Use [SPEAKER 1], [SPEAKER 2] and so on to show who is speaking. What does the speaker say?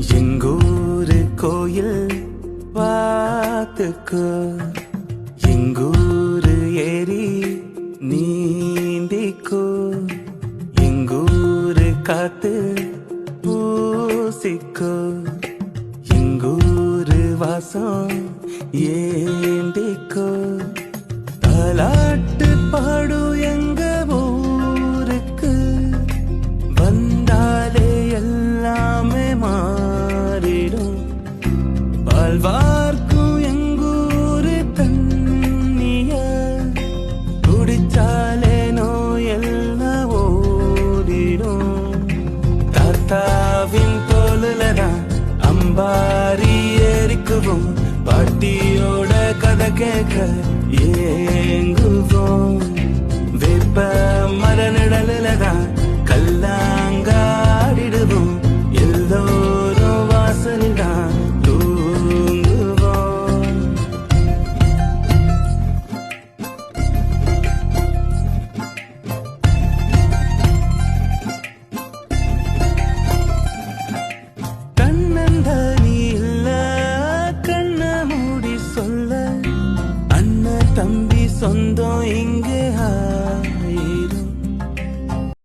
[SPEAKER 1] எங்கூரு கோயில் பார்த்துக்கோ, எங்கூரு ஏரி நீந்திக்கோ, எங்கூரு காத்து பூசிக்கோ, எங்கூரு வாசம் ஏந்திக்கோ. தாலாட்டு பாடும் எங்க ஊருக்கு வந்தாலே எல்லாமே மாறிடும். வாழ்வார்க்கும் எங்கூரு தண்ணிய குடிச்சாலே நோயெல்லாம் ஓடிடும். தாத்தாவின் தோலுலதான் அம்பாரி ஏறிக்குவோம், பாட்டியோட கதை கேட்க ஏங்குவோம். வெப்ப மர நிழலுலதான் கல்லாங்காடிடுவோம், எல்லோரும் வாசல்தான் தூங்குவோம். கண்ணந்தானி இல்ல கண்ண மூடி சொல்ல, அண்ணன் தம்பி சொந்தம் இங்கே